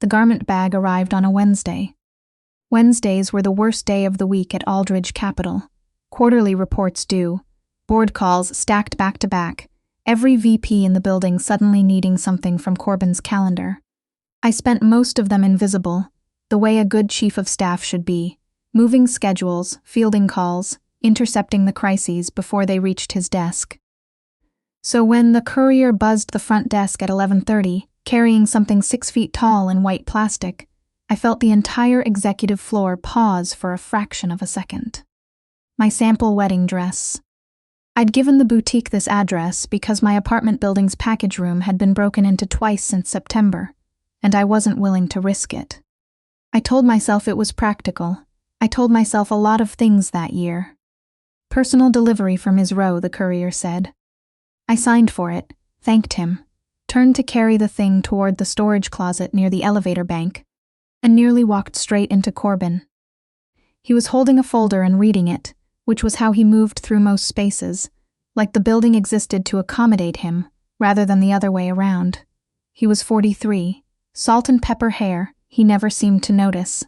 The garment bag arrived on a Wednesday. Wednesdays were the worst day of the week at Aldridge Capital. Quarterly reports due, board calls stacked back to back, every VP in the building suddenly needing something from Corbin's calendar. I spent most of them invisible, the way a good chief of staff should be, moving schedules, fielding calls, intercepting the crises before they reached his desk. So when the courier buzzed the front desk at 11:30, carrying something 6 feet tall in white plastic, I felt the entire executive floor pause for a fraction of a second. My sample wedding dress. I'd given the boutique this address because my apartment building's package room had been broken into twice since September, and I wasn't willing to risk it. I told myself it was practical. I told myself a lot of things that year. Personal delivery for Ms. Rowe, the courier said. I signed for it, thanked him, turned to carry the thing toward the storage closet near the elevator bank, and nearly walked straight into Corbin. He was holding a folder and reading it, which was how he moved through most spaces, like the building existed to accommodate him, rather than the other way around. He was 43, salt and pepper hair he never seemed to notice,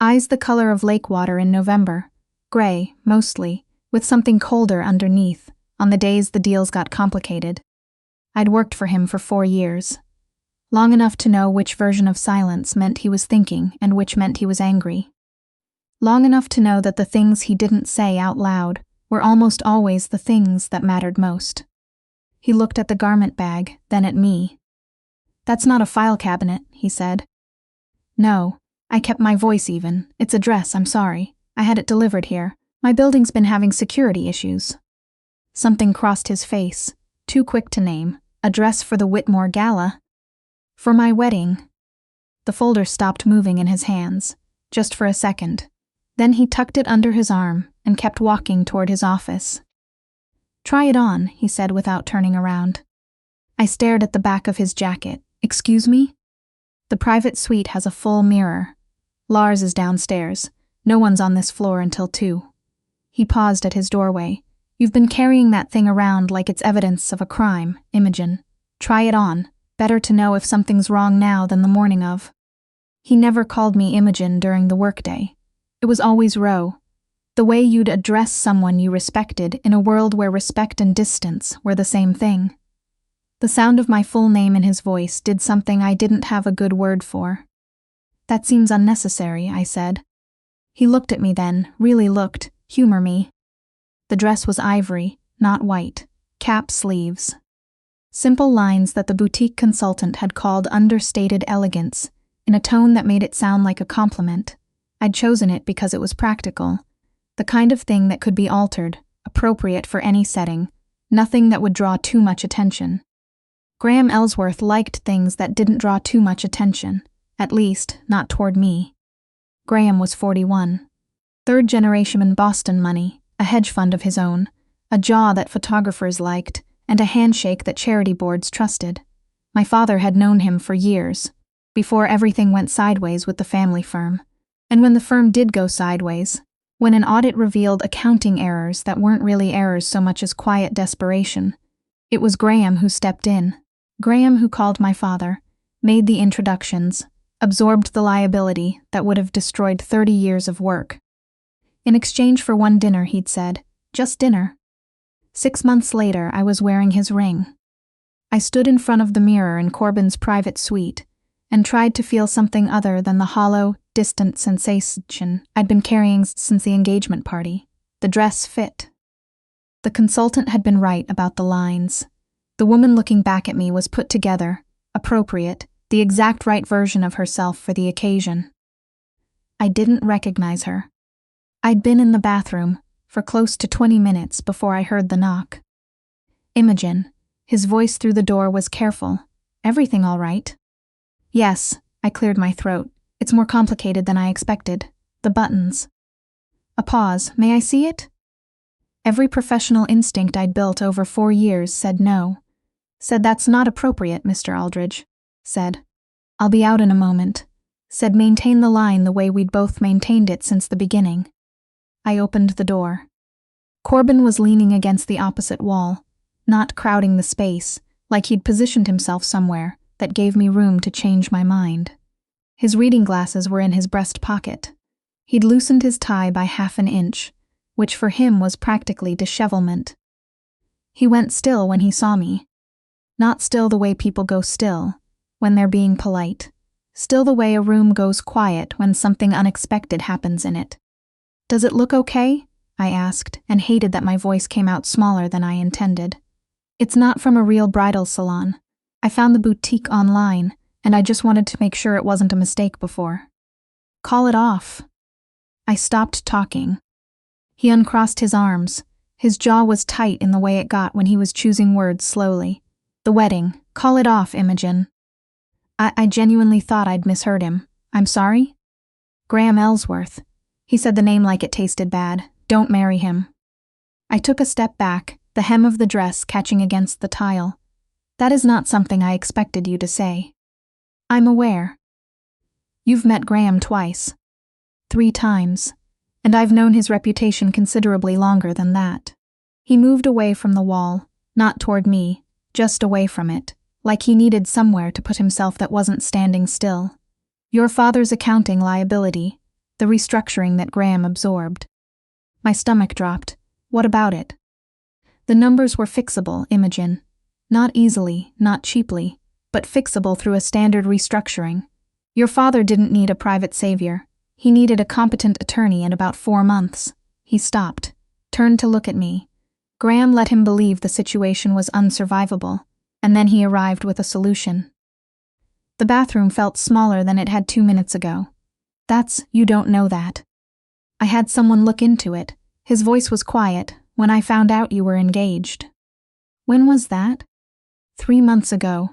eyes the color of lake water in November, gray, mostly, with something colder underneath, on the days the deals got complicated. I'd worked for him for 4 years. Long enough to know which version of silence meant he was thinking and which meant he was angry. Long enough to know that the things he didn't say out loud were almost always the things that mattered most. He looked at the garment bag, then at me. That's not a file cabinet, he said. No, I kept my voice even. It's a dress, I'm sorry. I had it delivered here. My building's been having security issues. Something crossed his face, too quick to name. A dress for the Whitmore Gala. For my wedding. The folder stopped moving in his hands, just for a second. Then he tucked it under his arm and kept walking toward his office. Try it on, he said without turning around. I stared at the back of his jacket. Excuse me? The private suite has a full mirror. Lars is downstairs. No one's on this floor until 2. He paused at his doorway. You've been carrying that thing around like it's evidence of a crime, Imogen. Try it on. Better to know if something's wrong now than the morning of. He never called me Imogen during the workday. It was always Rowe. The way you'd address someone you respected in a world where respect and distance were the same thing. The sound of my full name in his voice did something I didn't have a good word for. That seems unnecessary, I said. He looked at me then, really looked, humor me. The dress was ivory, not white, cap sleeves. Simple lines that the boutique consultant had called understated elegance, in a tone that made it sound like a compliment. I'd chosen it because it was practical, the kind of thing that could be altered, appropriate for any setting, nothing that would draw too much attention. Graham Ellsworth liked things that didn't draw too much attention, at least, not toward me. Graham was 41. Third generation in Boston money, a hedge fund of his own, a jaw that photographers liked, and a handshake that charity boards trusted. My father had known him for years, before everything went sideways with the family firm. And when the firm did go sideways, when an audit revealed accounting errors that weren't really errors so much as quiet desperation, it was Graham who stepped in. Graham who called my father, made the introductions, absorbed the liability that would have destroyed 30 years of work. In exchange for one dinner, he'd said, just dinner. 6 months later, I was wearing his ring. I stood in front of the mirror in Corbin's private suite and tried to feel something other than the hollow, distant sensation I'd been carrying since the engagement party. The dress fit. The consultant had been right about the lines. The woman looking back at me was put together, appropriate, the exact right version of herself for the occasion. I didn't recognize her. I'd been in the bathroom for close to 20 minutes before I heard the knock. Imogen. His voice through the door was careful. Everything all right? Yes, I cleared my throat. It's more complicated than I expected. The buttons. A pause. May I see it? Every professional instinct I'd built over 4 years said no. Said that's not appropriate, Mr. Aldridge. Said, I'll be out in a moment. Said maintain the line the way we'd both maintained it since the beginning. I opened the door. Corbin was leaning against the opposite wall, not crowding the space, like he'd positioned himself somewhere that gave me room to change my mind. His reading glasses were in his breast pocket. He'd loosened his tie by 1/2 an inch, which for him was practically dishevelment. He went still when he saw me. Not still the way people go still, when they're being polite. Still the way a room goes quiet when something unexpected happens in it. "Does it look okay?" I asked, and hated that my voice came out smaller than I intended. "It's not from a real bridal salon. I found the boutique online, and I just wanted to make sure it wasn't a mistake before." "Call it off." I stopped talking. He uncrossed his arms. His jaw was tight in the way it got when he was choosing words slowly. "The wedding. Call it off, Imogen." I genuinely thought I'd misheard him. "I'm sorry?" "Graham Ellsworth." He said the name like it tasted bad. "Don't marry him." I took a step back, the hem of the dress catching against the tile. "That is not something I expected you to say." "I'm aware." "You've met Graham twice." 3 times. And I've known his reputation considerably longer than that. He moved away from the wall, not toward me, just away from it, like he needed somewhere to put himself that wasn't standing still. "Your father's accounting liability, the restructuring that Graham absorbed." My stomach dropped. "What about it?" "The numbers were fixable, Imogen. Not easily, not cheaply, but fixable through a standard restructuring. Your father didn't need a private savior. He needed a competent attorney in about 4 months. He stopped, turned to look at me. Graham let him believe the situation was unsurvivable, and then he arrived with a solution. The bathroom felt smaller than it had 2 minutes ago. You don't know that. I had someone look into it. His voice was quiet when I found out you were engaged." "When was that?" 3 months ago."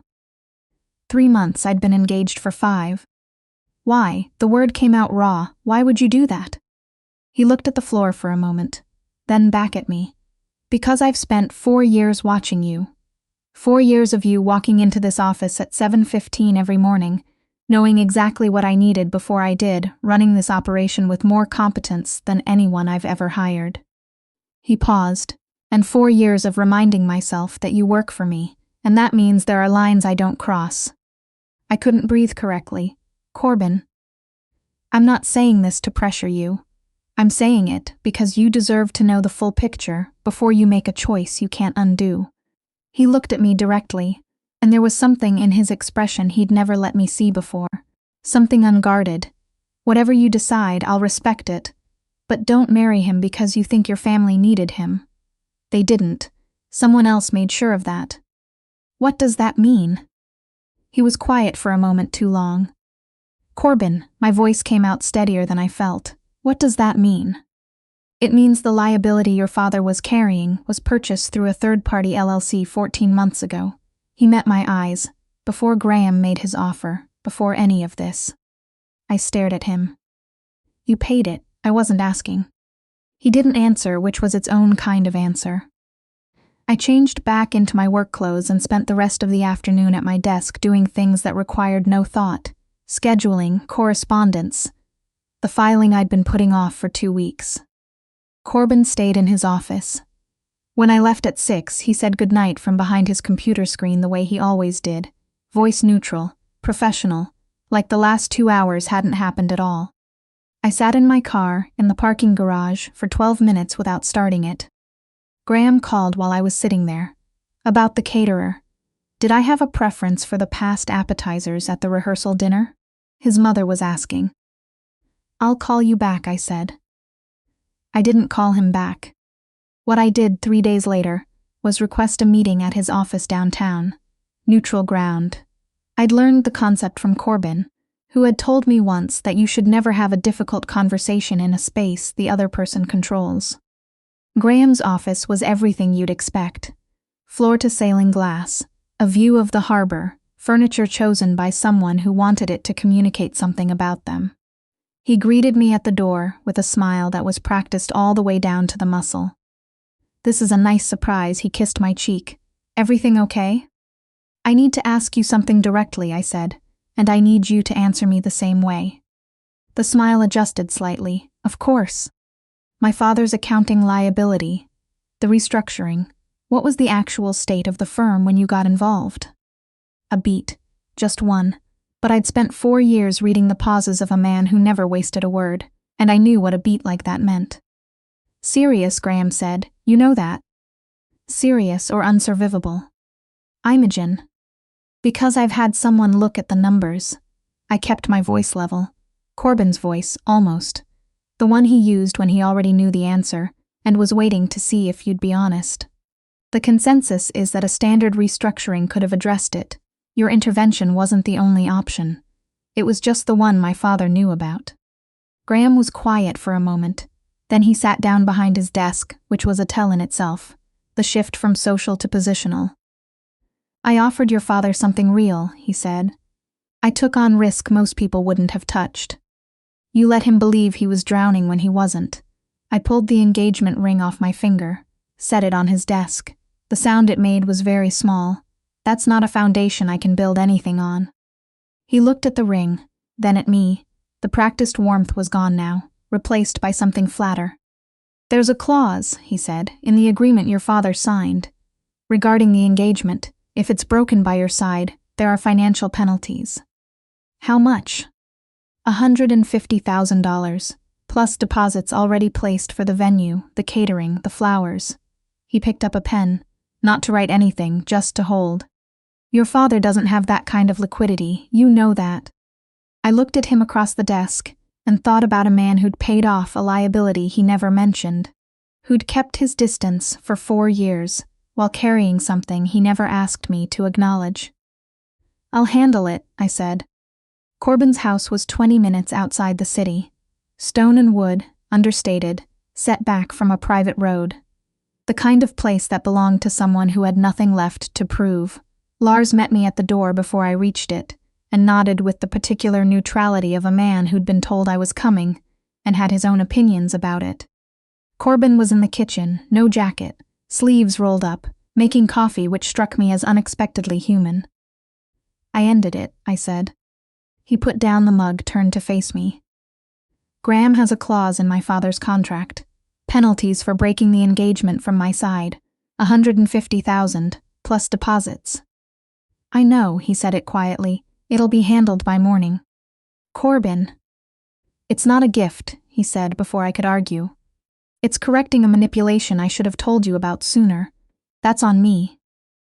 3 months, I'd been engaged for 5. "Why? The word came out raw. Why would you do that?" He looked at the floor for a moment, then back at me. "Because I've spent 4 years watching you. 4 years of you walking into this office at 7:15 every morning, knowing exactly what I needed before I did, running this operation with more competence than anyone I've ever hired." He paused, "And 4 years of reminding myself that you work for me, and that means there are lines I don't cross." I couldn't breathe correctly. "Corbin, I'm not saying this to pressure you. I'm saying it because you deserve to know the full picture before you make a choice you can't undo." He looked at me directly, and there was something in his expression he'd never let me see before. Something unguarded. "Whatever you decide, I'll respect it. But don't marry him because you think your family needed him. They didn't. Someone else made sure of that." "What does that mean?" He was quiet for a moment too long. "Corbin," my voice came out steadier than I felt. "What does that mean?" "It means the liability your father was carrying was purchased through a third-party LLC 14 months ago. He met my eyes, before Graham made his offer, before any of this." I stared at him. "You paid it. I wasn't asking." He didn't answer, which was its own kind of answer. I changed back into my work clothes and spent the rest of the afternoon at my desk doing things that required no thought. Scheduling, correspondence, the filing I'd been putting off for 2 weeks. Corbin stayed in his office. When I left at 6, he said goodnight from behind his computer screen the way he always did, voice neutral, professional, like the last 2 hours hadn't happened at all. I sat in my car, in the parking garage, for 12 minutes without starting it. Graham called while I was sitting there. About the caterer. Did I have a preference for the past appetizers at the rehearsal dinner? His mother was asking. "I'll call you back," I said. I didn't call him back. What I did 3 days later was request a meeting at his office downtown. Neutral ground. I'd learned the concept from Corbin, who had told me once that you should never have a difficult conversation in a space the other person controls. Graham's office was everything you'd expect. Floor-to-ceiling glass, a view of the harbor, furniture chosen by someone who wanted it to communicate something about them. He greeted me at the door with a smile that was practiced all the way down to the muscle. "This is a nice surprise," he kissed my cheek. "Everything okay?" "I need to ask you something directly," I said, "and I need you to answer me the same way." The smile adjusted slightly. "Of course." My father's accounting liability, the restructuring. What was the actual state of the firm when you got involved? A beat. Just one. But I'd spent 4 years reading the pauses of a man who never wasted a word, and I knew what a beat like that meant. Serious, Graham said. You know that. Serious or unsurvivable. Imogen. Because I've had someone look at the numbers. I kept my voice level. Corbin's voice, almost. The one he used when he already knew the answer, and was waiting to see if you'd be honest. The consensus is that a standard restructuring could have addressed it. Your intervention wasn't the only option. It was just the one my father knew about. Graham was quiet for a moment. Then he sat down behind his desk, which was a tell in itself, the shift from social to positional. I offered your father something real, he said. I took on risk most people wouldn't have touched. You let him believe he was drowning when he wasn't. I pulled the engagement ring off my finger, set it on his desk. The sound it made was very small. That's not a foundation I can build anything on. He looked at the ring, then at me. The practiced warmth was gone now, replaced by something flatter. There's a clause, he said, in the agreement your father signed. Regarding the engagement, if it's broken by your side, there are financial penalties. How much? $150,000, plus deposits already placed for the venue, the catering, the flowers. He picked up a pen, not to write anything, just to hold. Your father doesn't have that kind of liquidity, you know that. I looked at him across the desk and thought about a man who'd paid off a liability he never mentioned, who'd kept his distance for 4 years while carrying something he never asked me to acknowledge. I'll handle it, I said. Corbin's house was 20 minutes outside the city. Stone and wood, understated, set back from a private road. The kind of place that belonged to someone who had nothing left to prove. Lars met me at the door before I reached it, and nodded with the particular neutrality of a man who'd been told I was coming, and had his own opinions about it. Corbin was in the kitchen, no jacket, sleeves rolled up, making coffee which struck me as unexpectedly human. I ended it, I said. He put down the mug, turned to face me. Graham has a clause in my father's contract. Penalties for breaking the engagement from my side. $150,000, plus deposits. I know, he said it quietly. It'll be handled by morning. Corbin. It's not a gift, he said before I could argue. It's correcting a manipulation I should have told you about sooner. That's on me.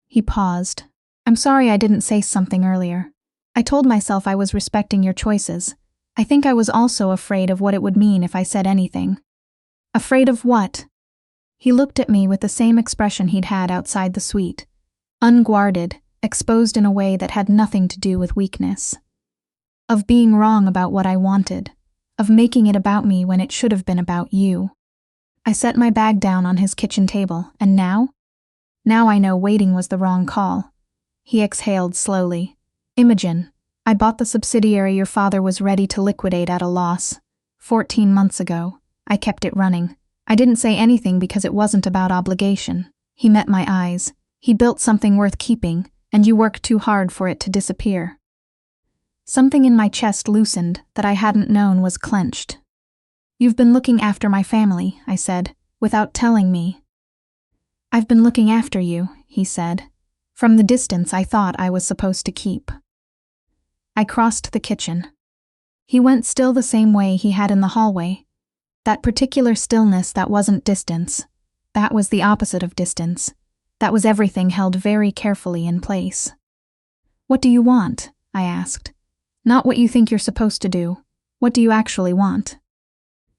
He paused. I'm sorry I didn't say something earlier. I told myself I was respecting your choices. I think I was also afraid of what it would mean if I said anything. Afraid of what? He looked at me with the same expression he'd had outside the suite. Unguarded, exposed in a way that had nothing to do with weakness. Of being wrong about what I wanted. Of making it about me when it should have been about you. I set my bag down on his kitchen table, and now? Now I know waiting was the wrong call. He exhaled slowly. Imogen, I bought the subsidiary your father was ready to liquidate at a loss. 14 months ago. I kept it running. I didn't say anything because it wasn't about obligation. He met my eyes. He built something worth keeping, and you worked too hard for it to disappear. Something in my chest loosened that I hadn't known was clenched. You've been looking after my family, I said, without telling me. I've been looking after you, he said. From the distance I thought I was supposed to keep. I crossed the kitchen. He went still the same way he had in the hallway. That particular stillness that wasn't distance. That was the opposite of distance. That was everything held very carefully in place. What do you want? I asked. Not what you think you're supposed to do. What do you actually want?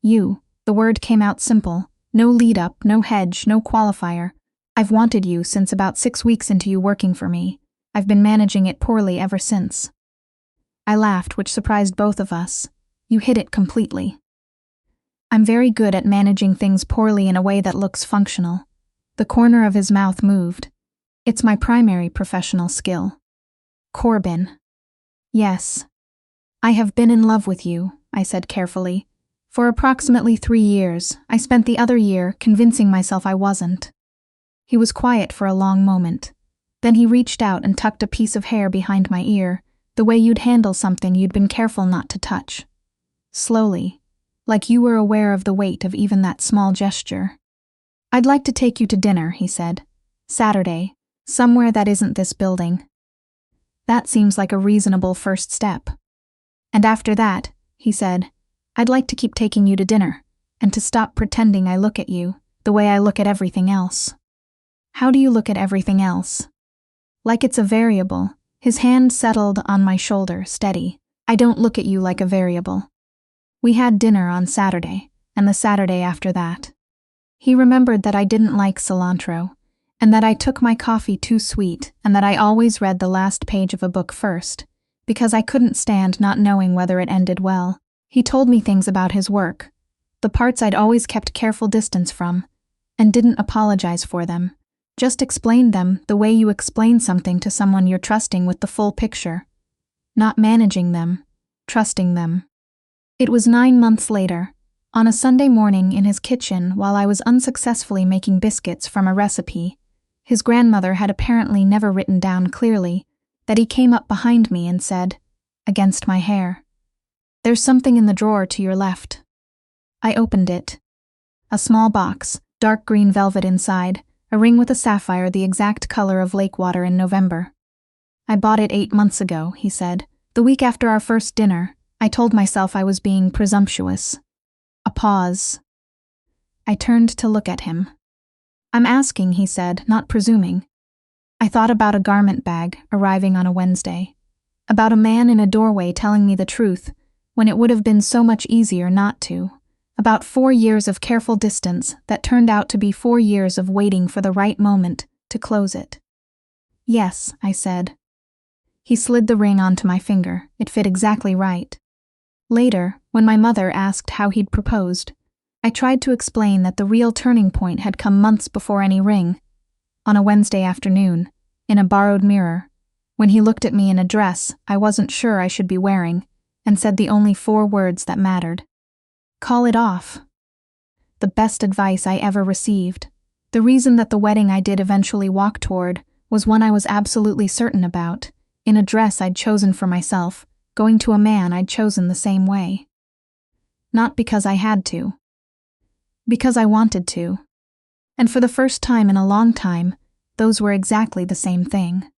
You. The word came out simple. No lead-up, no hedge, no qualifier. I've wanted you since about 6 weeks into you working for me. I've been managing it poorly ever since. I laughed, which surprised both of us. You hit it completely. I'm very good at managing things poorly in a way that looks functional. The corner of his mouth moved. It's my primary professional skill. Corbin. Yes. I have been in love with you, I said carefully. For approximately 3 years, I spent the other year convincing myself I wasn't. He was quiet for a long moment. Then he reached out and tucked a piece of hair behind my ear, the way you'd handle something you'd been careful not to touch. Slowly, like you were aware of the weight of even that small gesture. I'd like to take you to dinner, he said. Saturday, somewhere that isn't this building. That seems like a reasonable first step. And after that, he said, I'd like to keep taking you to dinner, and to stop pretending I look at you the way I look at everything else. How do you look at everything else? Like it's a variable. His hand settled on my shoulder, steady. I don't look at you like a variable. We had dinner on Saturday, and the Saturday after that. He remembered that I didn't like cilantro, and that I took my coffee too sweet, and that I always read the last page of a book first, because I couldn't stand not knowing whether it ended well. He told me things about his work, the parts I'd always kept careful distance from, and didn't apologize for them, just explained them the way you explain something to someone you're trusting with the full picture. Not managing them, trusting them. It was 9 months later, on a Sunday morning in his kitchen while I was unsuccessfully making biscuits from a recipe his grandmother had apparently never written down clearly, that he came up behind me and said, against my hair, "There's something in the drawer to your left." I opened it. A small box, dark green velvet inside, a ring with a sapphire the exact color of lake water in November. "I bought it 8 months ago," he said. "The week after our first dinner, I told myself I was being presumptuous." A pause. I turned to look at him. "I'm asking," he said, "not presuming." I thought about a garment bag arriving on a Wednesday. About a man in a doorway telling me the truth, when it would have been so much easier not to. About 4 years of careful distance that turned out to be 4 years of waiting for the right moment to close it. "Yes," I said. He slid the ring onto my finger. It fit exactly right. Later, when my mother asked how he'd proposed, I tried to explain that the real turning point had come months before any ring, on a Wednesday afternoon, in a borrowed mirror, when he looked at me in a dress I wasn't sure I should be wearing, and said the only 4 words that mattered. "Call it off." The best advice I ever received. The reason that the wedding I did eventually walk toward was one I was absolutely certain about, in a dress I'd chosen for myself, going to a man I'd chosen the same way. Not because I had to. Because I wanted to. And for the first time in a long time, those were exactly the same thing.